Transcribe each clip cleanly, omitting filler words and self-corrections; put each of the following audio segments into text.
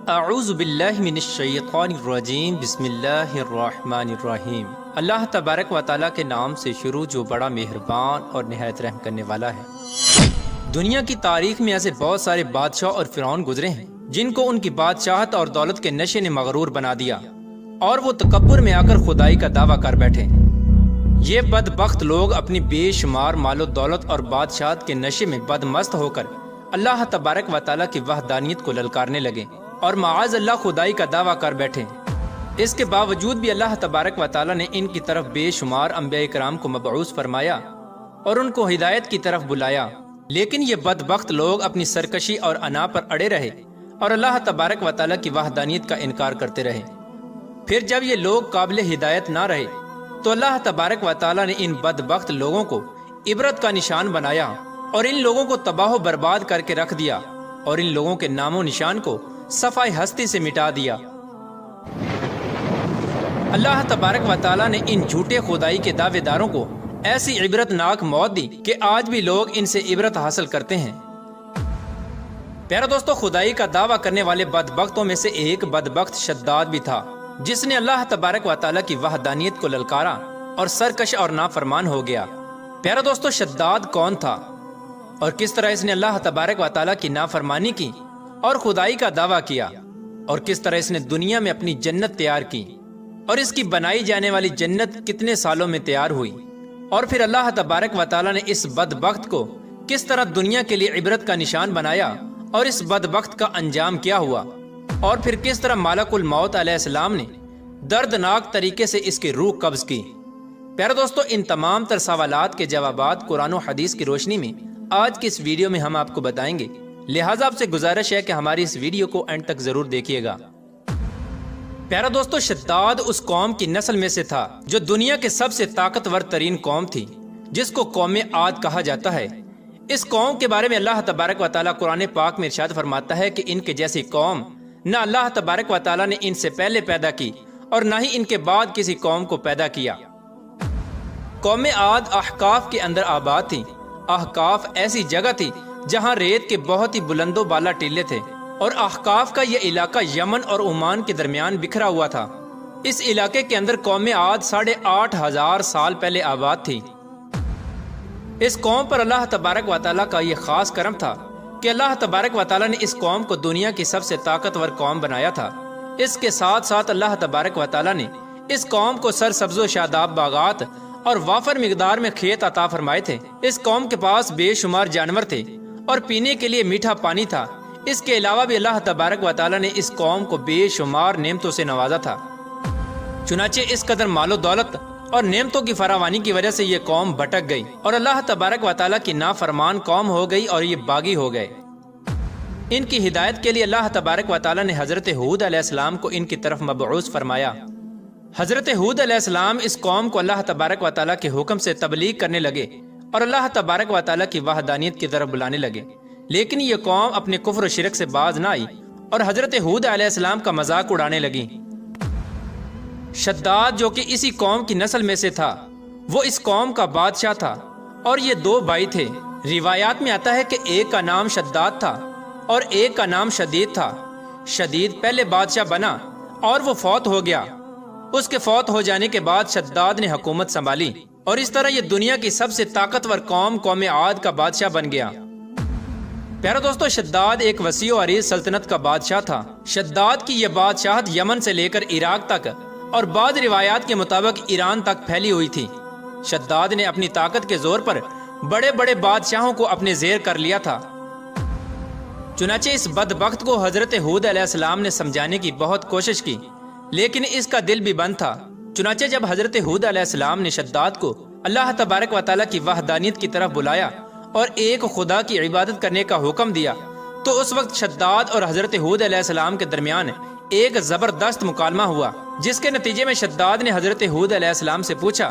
اعوذ باللہ من الشیطان الرجیم بسم اللہ الرحمن الرحیم۔ اللہ تبارک و تعالیٰ کے نام سے شروع جو بڑا مہربان اور نہایت رحم کرنے والا ہے۔ دنیا کی تاریخ میں ایسے بہت سارے بادشاہ اور فرعون گزرے ہیں جن کو ان کی بادشاہت اور دولت کے نشے نے مغرور بنا دیا اور وہ تکبر میں آ کر خدائی کا دعویٰ کر بیٹھے۔ یہ بدبخت لوگ اپنی بے شمار مال و دولت اور بادشاہت کے نشے میں بدمست ہو کر اللہ تبارک و تعالیٰ کی وحدانیت کو للکارنے لگے اور معاذ اللہ خدائی کا دعویٰ کر بیٹھے۔ اس کے باوجود بھی اللہ تبارک و تعالیٰ نے ان کی طرف بے شمار انبیاء کرام کو مبعوث فرمایا اور ان کو ہدایت کی طرف بلایا، لیکن یہ بدبخت لوگ اپنی سرکشی اور انا پر اڑے رہے اور اللہ تبارک و تعالیٰ کی وحدانیت کا انکار کرتے رہے۔ پھر جب یہ لوگ قابل ہدایت نہ رہے تو اللہ تبارک و تعالیٰ نے ان بدبخت لوگوں کو عبرت کا نشان بنایا اور ان لوگوں کو تباہ و برباد کر کے رکھ دیا اور ان لوگوں کے نام و نشان کو صفحہ ہستی سے مٹا دیا۔ اللہ تبارک و تعالیٰ نے ان جھوٹے خدائی کے دعوے داروں کو ایسی عبرت ناک موت دی کہ آج بھی لوگ ان سے عبرت حاصل کرتے ہیں۔ پیارا دوستو، خدائی کا دعویٰ کرنے والے بدبختوں میں سے ایک بدبخت شداد بھی تھا جس نے اللہ تبارک و تعالیٰ کی وحدانیت کو للکارا اور سرکش اور نافرمان ہو گیا۔ پیارا دوستو، شداد کون تھا اور کس طرح اس نے اللہ تبارک و تعالیٰ کی نافرمانی کی اور خدائی کا دعویٰ کیا، اور کس طرح اس نے دنیا میں اپنی جنت تیار کی اور اس کی بنائی جانے والی جنت کتنے سالوں میں تیار ہوئی، اور پھر اللہ تبارک و تعالیٰ نے اس بدبخت کو کس طرح دنیا کے لیے عبرت کا نشان بنایا اور اس بدبخت کا انجام کیا ہوا، اور پھر کس طرح ملک الموت علیہ السلام نے دردناک طریقے سے اس کی روح قبض کی۔ پیارے دوستو، ان تمام تر سوالات کے جوابات قرآن و حدیث کی روشنی میں آج کی اس ویڈیو میں ہم آپ کو بتائیں گے، لہٰذا آپ سے گزارش ہے کہ ہماری اس ویڈیو کو اینڈ تک ضرور دیکھیے گا۔ پیارا دوستو، شداد اس قوم کی نسل میں سے تھا جو دنیا کے سب سے طاقتور ترین قوم تھی، جس کو قوم عاد کہا جاتا ہے۔ اس قوم کے بارے میں اللہ تبارک و تعالیٰ قرآن پاک میں ارشاد فرماتا ہے کہ ان کے جیسی قوم نہ اللہ تبارک و تعالیٰ نے ان سے پہلے پیدا کی اور نہ ہی ان کے بعد کسی قوم کو پیدا کیا۔ قوم عاد احقاف کے اندر آباد تھی۔ احقاف ایسی جگہ تھی جہاں ریت کے بہت ہی بلند و بالا ٹیلے تھے، اور احقاف کا یہ علاقہ یمن اور عمان کے درمیان بکھرا ہوا تھا۔ اس علاقے کے اندر قوم عاد 8,500 سال پہلے آباد تھی۔ اس قوم پر اللہ تبارک و تعالیٰ کا یہ خاص کرم تھا کہ اللہ تبارک و تعالیٰ نے اس قوم کو دنیا کی سب سے طاقتور قوم بنایا تھا۔ اس کے ساتھ ساتھ اللہ تبارک و تعالیٰ نے اس قوم کو سرسبز و شاداب باغات اور وافر مقدار میں کھیت عطا فرمائے تھے۔ اس قوم کے پاس بے شمار جانور تھے اور پینے کے لیے میٹھا پانی تھا۔ اس کے علاوہ بھی اللہ تبارک و تعالیٰ نے اس قوم کو بے شمار نعمتوں سے نوازا تھا۔ چنانچہ اس قدر مال و دولت اور نعمتوں کی فراوانی کی وجہ سے یہ قوم بھٹک گئی اور اللہ تبارک و تعالیٰ کی نافرمان قوم ہو گئی اور یہ باغی ہو گئے۔ ان کی ہدایت کے لیے اللہ تبارک و تعالیٰ نے حضرت ہود علیہ السلام کو ان کی طرف مبعوث فرمایا۔ حضرت ہود علیہ السلام اس قوم کو اللہ تبارک و تعالیٰ کے حکم سے تبلیغ کرنے لگے اور اللہ تبارک و تعالیٰ کی وحدانیت کی طرف بلانے لگے، لیکن یہ قوم اپنے کفر و شرک سے باز نہ آئی اور حضرت ہود علیہ السلام کا مذاق اڑانے لگی۔ شداد جو کہ اسی قوم کی نسل میں سے تھا، وہ اس قوم کا بادشاہ تھا اور یہ 2 بھائی تھے۔ روایات میں آتا ہے کہ ایک کا نام شداد تھا اور ایک کا نام شدید تھا۔ شدید پہلے بادشاہ بنا اور وہ فوت ہو گیا۔ اس کے فوت ہو جانے کے بعد شداد نے حکومت سنبھالی اور اس طرح یہ دنیا کی سب سے طاقتور قوم عاد کا بادشاہ بن گیا۔ پیارا دوستو، شداد ایک وسیع و عریض سلطنت کا بادشاہ تھا۔ شداد کی یہ بادشاہت یمن سے لے کر عراق تک اور بعض روایات کے مطابق ایران تک پھیلی ہوئی تھی۔ شداد نے اپنی طاقت کے زور پر بڑے بڑے بادشاہوں کو اپنے زیر کر لیا تھا۔ چنانچہ اس بدبخت کو حضرت ہود علیہ السلام نے سمجھانے کی بہت کوشش کی، لیکن اس کا دل بھی بند تھا۔ چنانچہ جب حضرت ہود علیہ السلام نے شداد کو اللہ تبارک و تعالیٰ کی وحدانیت کی طرف بلایا اور ایک خدا کی عبادت کرنے کا حکم دیا، تو اس وقت شداد اور حضرت ہود علیہ السلام کے درمیان ایک زبردست مکالمہ ہوا، جس کے نتیجے میں شداد نے حضرت ہود علیہ السلام سے پوچھا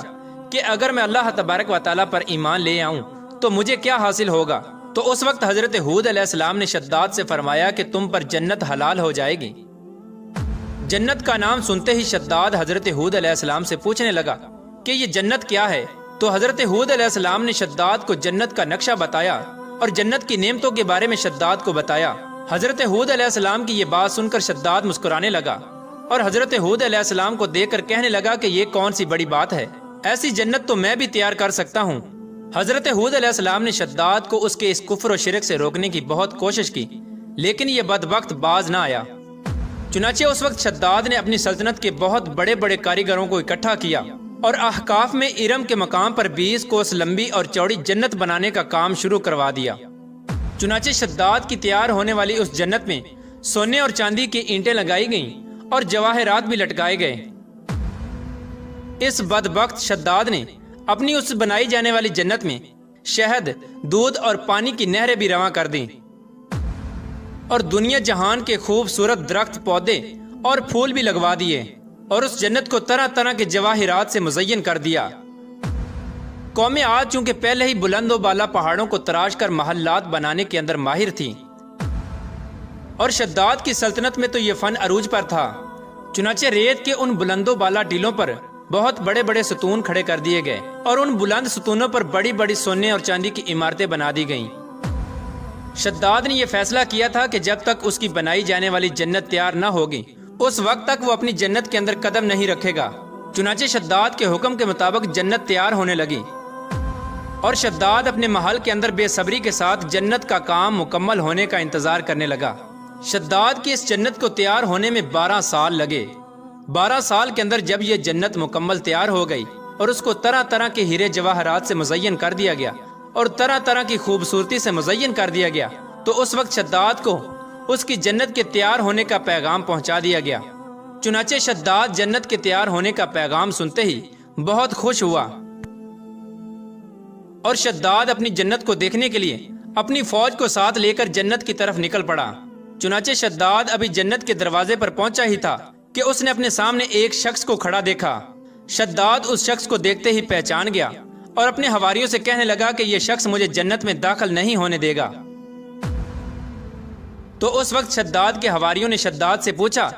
کہ اگر میں اللہ تبارک و تعالیٰ پر ایمان لے آؤں تو مجھے کیا حاصل ہوگا؟ تو اس وقت حضرت ہود علیہ السلام نے شداد سے فرمایا کہ تم پر جنت حلال ہو جائے گی۔ جنت کا نام سنتے ہی شداد حضرت ہود علیہ السلام سے پوچھنے لگا کہ یہ جنت کیا ہے؟ تو حضرت ہود علیہ السلام نے شداد کو جنت کا نقشہ بتایا اور جنت کی نعمتوں کے بارے میں شداد کو بتایا۔ حضرت ہود علیہ السلام کی یہ بات سن کر شداد مسکرانے لگا اور حضرت ہود علیہ السلام کو دیکھ کر کہنے لگا کہ یہ کون سی بڑی بات ہے، ایسی جنت تو میں بھی تیار کر سکتا ہوں۔ حضرت ہود علیہ السلام نے شداد کو اس کے اس کفر و شرک سے روکنے کی بہت کوشش کی، لیکن یہ بدبخت باز نہ آیا۔ چنانچہ اس وقت شداد نے اپنی سلطنت کے بہت بڑے بڑے کاریگروں کو اکٹھا کیا اور احقاف میں ارم کے مقام پر 20 کوس لمبی اور چوڑی جنت بنانے کا کام شروع کروا دیا۔ چنانچہ شداد کی تیار ہونے والی اس جنت میں سونے اور چاندی کی اینٹیں لگائی گئیں اور جواہرات بھی لٹکائے گئے۔ اس بدبخت شداد نے اپنی اس بنائی جانے والی جنت میں شہد، دودھ اور پانی کی نہریں بھی رواں کر دیں اور دنیا جہان کے خوبصورت درخت، پودے اور پھول بھی لگوا دیے اور اس جنت کو طرح طرح کے جواہرات سے مزین کر دیا۔ قوم عاد چونکہ پہلے ہی بلند و بالا پہاڑوں کو تراش کر محلات بنانے کے اندر ماہر تھی اور شداد کی سلطنت میں تو یہ فن عروج پر تھا، چنانچہ ریت کے ان بلند و بالا ٹیلوں پر بہت بڑے بڑے ستون کھڑے کر دیے گئے اور ان بلند ستونوں پر بڑی بڑی سونے اور چاندی کی عمارتیں بنا دی گئیں۔ شداد نے یہ فیصلہ کیا تھا کہ جب تک اس کی بنائی جانے والی جنت تیار نہ ہوگی اس وقت تک وہ اپنی جنت کے اندر قدم نہیں رکھے گا۔ چنانچہ شداد کے حکم کے مطابق جنت تیار ہونے لگی اور شداد اپنے محل کے اندر بے صبری کے ساتھ جنت کا کام مکمل ہونے کا انتظار کرنے لگا۔ شداد کی اس جنت کو تیار ہونے میں 12 سال لگے۔ 12 سال کے اندر جب یہ جنت مکمل تیار ہو گئی اور اس کو طرح طرح کے ہیرے جواہرات سے مزین کر دیا گیا اور طرح طرح کی خوبصورتی سے مزین کر دیا گیا، تو اس وقت شداد کو اس کی جنت کے تیار ہونے کا پیغام پہنچا دیا گیا۔ چنانچہ شداد جنت کے تیار ہونے کا پیغام سنتے ہی بہت خوش ہوا اور شداد اپنی جنت کو دیکھنے کے لیے اپنی فوج کو ساتھ لے کر جنت کی طرف نکل پڑا۔ چنانچہ شداد ابھی جنت کے دروازے پر پہنچا ہی تھا کہ اس نے اپنے سامنے ایک شخص کو کھڑا دیکھا۔ شداد اس شخص کو دیکھتے ہی پہچان گیا اور اپنے حواریوں سے کہنے لگا کہ یہ شخص مجھے جنت میں داخل نہیں ہونے دے گا۔ تو اس وقت شداد کے حواریوں نے شداد سے پوچھا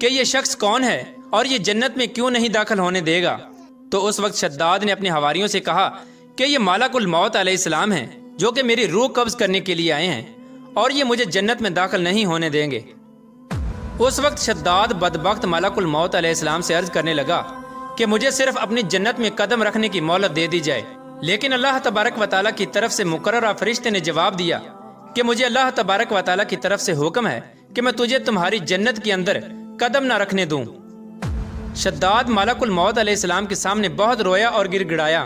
کہ یہ شخص کون ہے اور یہ جنت میں کیوں نہیں داخل ہونے دے گا؟ تو اس وقت شداد نے اپنے حواریوں سے کہا کہ یہ ملک الموت علیہ السلام ہیں جو کہ میری روح قبض کرنے کے لیے آئے ہیں اور یہ مجھے جنت میں داخل نہیں ہونے دیں گے۔ اس وقت شداد بدبخت ملک الموت علیہ السلام سے عرض کرنے لگا کہ مجھے صرف اپنی جنت میں قدم رکھنے کی مہلت دے دی جائے، لیکن اللہ تبارک و تعالیٰ کی طرف سے مقررہ فرشتے نے جواب دیا کہ مجھے اللہ تبارک و تعالیٰ کی طرف سے حکم ہے کہ میں تجھے تمہاری جنت کے اندر قدم نہ رکھنے دوں۔ شداد ملک الموت علیہ السلام کے سامنے بہت رویا اور گر گڑایا،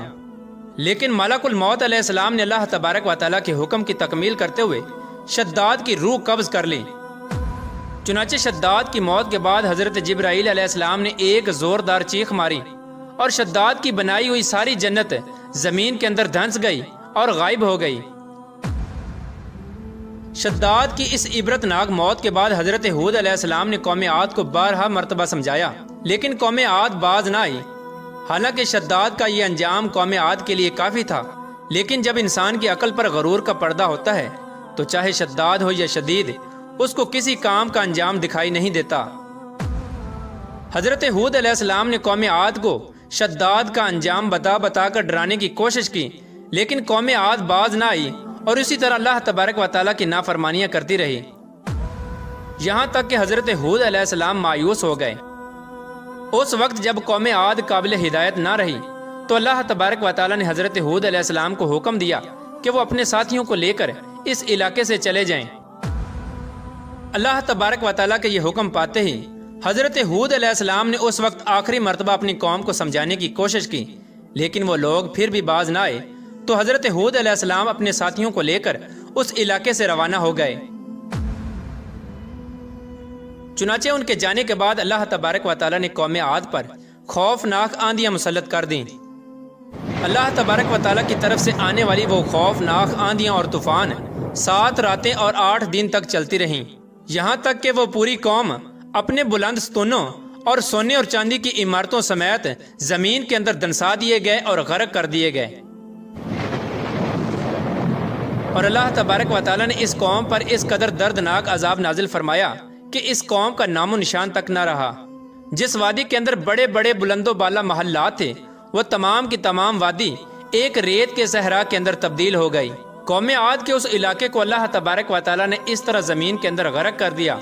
لیکن ملک الموت علیہ السلام نے اللہ تبارک و تعالیٰ کے حکم کی تکمیل کرتے ہوئے شداد کی روح قبض کر لی۔ چنانچہ شداد کی موت کے بعد حضرت جبرائیل علیہ السلام نے ایک زوردار چیخ ماری اور شداد کی بنائی ہوئی ساری جنت زمین کے اندر دھنس گئی اور غائب ہو گئی۔ شداد کی اس عبرتناک موت کے بعد حضرت ہود علیہ السلام نے قوم عاد کو بارہا مرتبہ سمجھایا، لیکن قوم عاد باز نہ آئی۔ حالانکہ شداد کا یہ انجام قوم عاد کے لیے کافی تھا، لیکن جب انسان کی عقل پر غرور کا پردہ ہوتا ہے تو چاہے شداد ہو یا شدید، اس کو کسی کام کا انجام دکھائی نہیں دیتا۔ حضرت ہود علیہ السلام نے قوم عاد کو شداد کا انجام بتا بتا کر ڈرانے کی کوشش کی، لیکن قوم عاد باز نہ آئی اور اسی طرح اللہ تبارک و تعالیٰ کی نافرمانیاں کرتی رہی، یہاں تک کہ حضرت ہود علیہ السلام مایوس ہو گئے۔ اس وقت جب قوم عاد قابل ہدایت نہ رہی تو اللہ تبارک و تعالیٰ نے حضرت ہود علیہ السلام کو حکم دیا کہ وہ اپنے ساتھیوں کو لے کر اس علاقے سے چلے جائیں۔ اللہ تبارک و تعالیٰ کے یہ حکم پاتے ہی حضرت ہود علیہ السلام نے اس وقت آخری مرتبہ اپنی قوم کو سمجھانے کی کوشش کی، لیکن وہ لوگ پھر بھی باز نہ آئے، تو حضرت ہود علیہ السلام اپنے ساتھیوں کو لے کر اس علاقے سے روانہ ہو گئے۔ چنانچہ ان کے جانے کے بعد اللہ تبارک و تعالیٰ نے قوم عاد پر خوفناک آندیاں مسلط کر دیں۔ اللہ تبارک و تعالیٰ کی طرف سے آنے والی وہ خوفناک آندیاں اور طوفان 7 راتیں اور 8 دن تک چلتی رہیں، یہاں تک کہ وہ پوری قوم اپنے بلند ستونوں اور سونے اور چاندی کی عمارتوں سمیت زمین کے اندر دنسا دیے گئے اور غرق کر دیے گئے۔ اور اللہ تبارک و تعالیٰ نے اس قوم پر اس قدر دردناک عذاب نازل فرمایا کہ اس قوم کا نام و نشان تک نہ رہا۔ جس وادی کے اندر بڑے بڑے بلند و بالا محلات تھے، وہ تمام کی تمام وادی ایک ریت کے صحرا کے اندر تبدیل ہو گئی قوم عاد کے اس علاقے کو اللہ تبارک و تعالیٰ نے اس طرح زمین کے اندر غرق کر دیا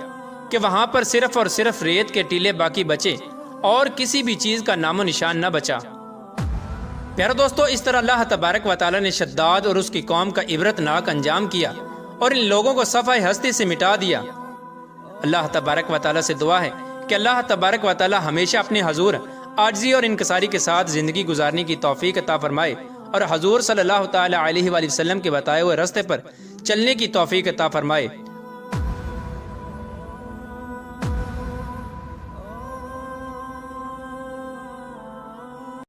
کہ وہاں پر صرف اور صرف ریت کے ٹیلے باقی بچے اور کسی بھی چیز کا نام و نشان نہ بچا۔ پیارے دوستو، اس طرح اللہ تبارک و تعالیٰ نے شداد اور اس کی قوم کا عبرت ناک انجام کیا اور ان لوگوں کو صفحہ ہستی سے مٹا دیا۔ اللہ تبارک و تعالیٰ سے دعا ہے کہ اللہ تبارک و تعالیٰ ہمیشہ اپنے حضور عاجزی اور انکساری کے ساتھ زندگی گزارنے کی توفیق عطا فرمائے اور حضور صلی اللہ تعالیٰ علیہ وآلہ وسلم کے بتائے ہوئے راستے پر چلنے کی توفیق عطا فرمائے۔